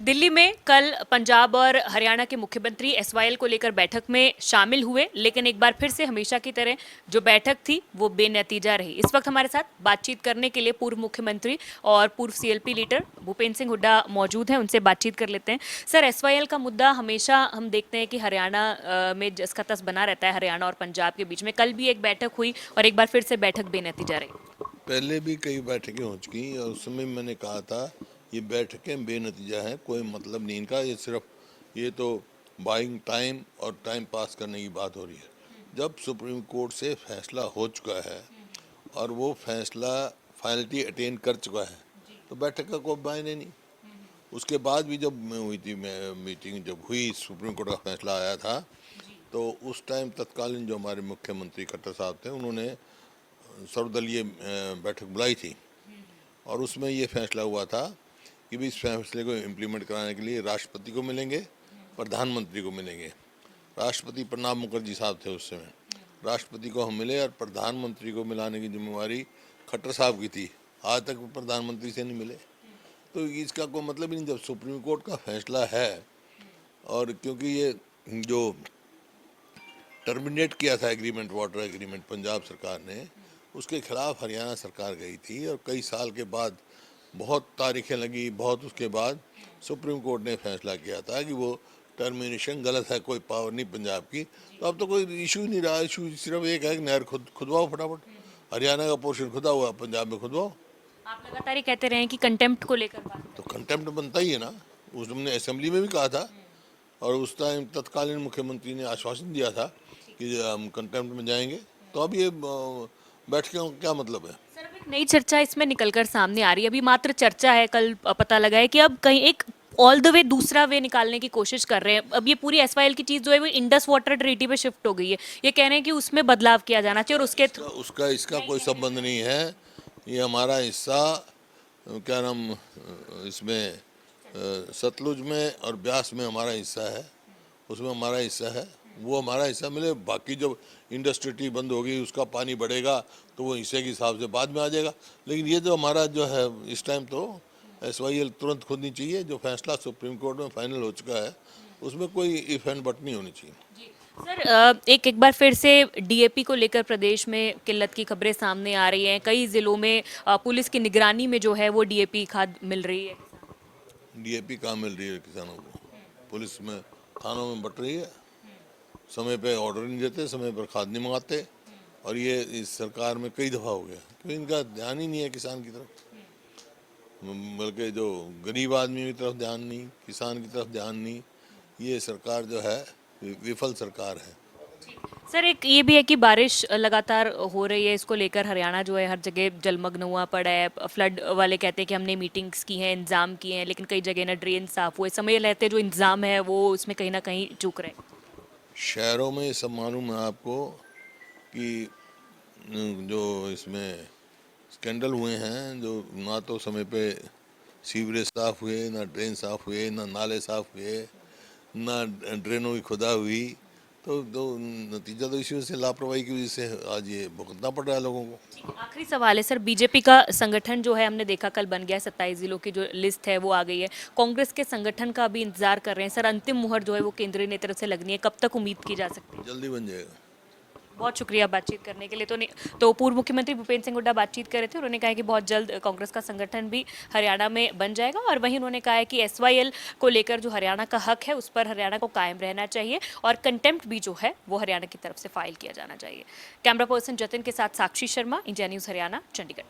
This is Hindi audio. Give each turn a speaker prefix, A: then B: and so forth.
A: दिल्ली में कल पंजाब और हरियाणा के मुख्यमंत्री एसवाईएल को लेकर बैठक में शामिल हुए, लेकिन एक बार फिर से हमेशा की तरह जो बैठक थी वो बेनतीजा रही। इस वक्त हमारे साथ बातचीत करने के लिए पूर्व मुख्यमंत्री और पूर्व सीएलपी लीडर भूपेंद्र सिंह हुड्डा मौजूद हैं, उनसे बातचीत कर लेते हैं। सर, एसवाईएल का मुद्दा हमेशा हम देखते हैं कि हरियाणा में जस तस बना रहता है, हरियाणा और पंजाब के बीच में। कल भी एक बैठक हुई और एक बार फिर से बैठक बेनतीजा रही।
B: पहले भी कई बैठकें हो चुकी और उस समय मैंने कहा था ये बैठकें बेनतीजा हैं, कोई मतलब नहीं इनका, ये तो बाइंग टाइम और टाइम पास करने की बात हो रही है। जब सुप्रीम कोर्ट से फैसला हो चुका है और वो फैसला फाइनलिटी अटेन कर चुका है तो बैठक का कोई मायने नहीं। उसके बाद भी जब हुई थी मीटिंग, जब हुई सुप्रीम कोर्ट का फैसला आया था तो उस टाइम तत्कालीन जो हमारे मुख्यमंत्री खट्टर साहब थे उन्होंने सर्वदलीय बैठक बुलाई थी और उसमें ये फैसला हुआ था कि भी इस फैसले को इम्प्लीमेंट कराने के लिए राष्ट्रपति को मिलेंगे, प्रधानमंत्री को मिलेंगे। राष्ट्रपति प्रणब मुखर्जी साहब थे उस समय, राष्ट्रपति को हम मिले और प्रधानमंत्री को मिलाने की जिम्मेवारी खट्टर साहब की थी। आज तक वो प्रधानमंत्री से नहीं मिले, तो इसका कोई मतलब ही नहीं। जब सुप्रीम कोर्ट का फैसला है और क्योंकि ये जो टर्मिनेट किया था एग्रीमेंट, वाटर एग्रीमेंट पंजाब सरकार ने, उसके खिलाफ हरियाणा सरकार गई थी और कई साल के बाद बहुत तारीखें लगी, बहुत उसके बाद सुप्रीम कोर्ट ने फैसला किया था कि वो टर्मिनेशन गलत है, कोई पावर नहीं पंजाब की। तो अब तो कोई इशू ही नहीं रहा। इशू सिर्फ एक है कि नहर खुदवाओ फटाफट, हरियाणा का पोर्शन खुदा हुआ, पंजाब में खुदवाओ।
A: आप लगातार ही कहते रहे हैं कि कंटेम्प्ट को लेकर बात।
B: तो कंटेम्प्ट बनता ही है ना, उसने असेंबली में भी कहा था और उस टाइम तत्कालीन मुख्यमंत्री ने आश्वासन दिया था कि हम कंटेम्प्ट में जाएंगे। तो अब ये बैठकों का क्या मतलब है?
A: सर, अब एक नई चर्चा इसमें निकलकर सामने आ रही है। अभी मात्र चर्चा है, कल पता लगा है कि अब कहीं एक ऑल द वे दूसरा वे निकालने की कोशिश कर रहे हैं। अब ये पूरी एसवाईएल की चीज जो है वो इंडस वाटर ट्रीटी पे शिफ्ट हो गई है। ये कह रहे हैं कि उसमें बदलाव किया जाना चाहिए और उसके
B: उसका इसका कोई संबंध नहीं है। ये हमारा हिस्सा, क्या नाम, इसमें सतलुज में और ब्यास में हमारा हिस्सा है, उसमें हमारा हिस्सा है, वो हमारा हिस्सा मिले। बाकी जब इंडस्ट्री बंद होगी उसका पानी बढ़ेगा तो वो हिस्से के हिसाब से बाद में आ जाएगा। लेकिन ये जो हमारा जो है इस टाइम तो एसवाईएल तुरंत खुदनी चाहिए। जो फैसला सुप्रीम कोर्ट में फाइनल हो चुका है उसमें कोई इफ एंड बट नहीं होनी चाहिए।
A: सर, एक बार फिर से डीएपी को लेकर प्रदेश में किल्लत की खबरें सामने आ रही हैं। कई जिलों में पुलिस की निगरानी में जो है वो डीएपी खाद मिल रही है।
B: डीएपी कहाँ मिल रही है किसानों को? पुलिस में थानों में बट रही है, समय पे ऑर्डर नहीं देते, समय पर खाद नहीं मंगाते। और ये इस सरकार में कई दफ़ा हो गया क्योंकि इनका ध्यान ही नहीं है किसान की तरफ, बल्कि जो गरीब आदमी की तरफ ध्यान नहीं, किसान की तरफ ध्यान नहीं। ये सरकार जो है विफल सरकार है।
A: सर, एक ये भी है कि बारिश लगातार हो रही है, इसको लेकर हरियाणा जो है हर जगह जलमग्न हुआ पड़ा है। फ्लड वाले कहते हैं कि हमने मीटिंग्स की हैं, इंतजाम किए हैं, लेकिन कई जगह ना ड्रेन साफ हुए। समय रहते जो इंतजाम है वो उसमें कहीं ना कहीं चूक रहे।
B: शहरों में सब मालूम है आपको कि जो इसमें स्कैंडल हुए हैं, जो ना तो समय पे सीवरेज साफ हुए, ना ड्रेन साफ हुए, ना नाले साफ हुए, ना ड्रेनों की खुदा हुई, तो नतीजा तो इसी वजह से, लापरवाही की वजह से आज ये भुगतना पड़ रहा है लोगों को।
A: आखिरी सवाल है सर, बीजेपी का संगठन जो है हमने देखा कल बन गया, 27 जिलों की जो लिस्ट है वो आ गई है। कांग्रेस के संगठन का भी इंतजार कर रहे हैं। सर, अंतिम मुहर जो है वो केंद्रीय नेतृत्व से लगनी है, कब तक उम्मीद की जा सकती है?
B: जल्दी बन जाएगा।
A: बहुत शुक्रिया बातचीत करने के लिए। तो पूर्व मुख्यमंत्री भूपेंद्र सिंह हुड्डा बातचीत कर रहे थे। उन्होंने कहा कि बहुत जल्द कांग्रेस का संगठन भी हरियाणा में बन जाएगा और वहीं उन्होंने कहा है कि एसवाईएल को लेकर जो हरियाणा का हक है उस पर हरियाणा को कायम रहना चाहिए और कंटेम्प्ट भी जो है वो हरियाणा की तरफ से फाइल किया जाना चाहिए। कैमरा पर्सन जतिन के साथ साक्षी शर्मा, इंडिया न्यूज़ हरियाणा, चंडीगढ़।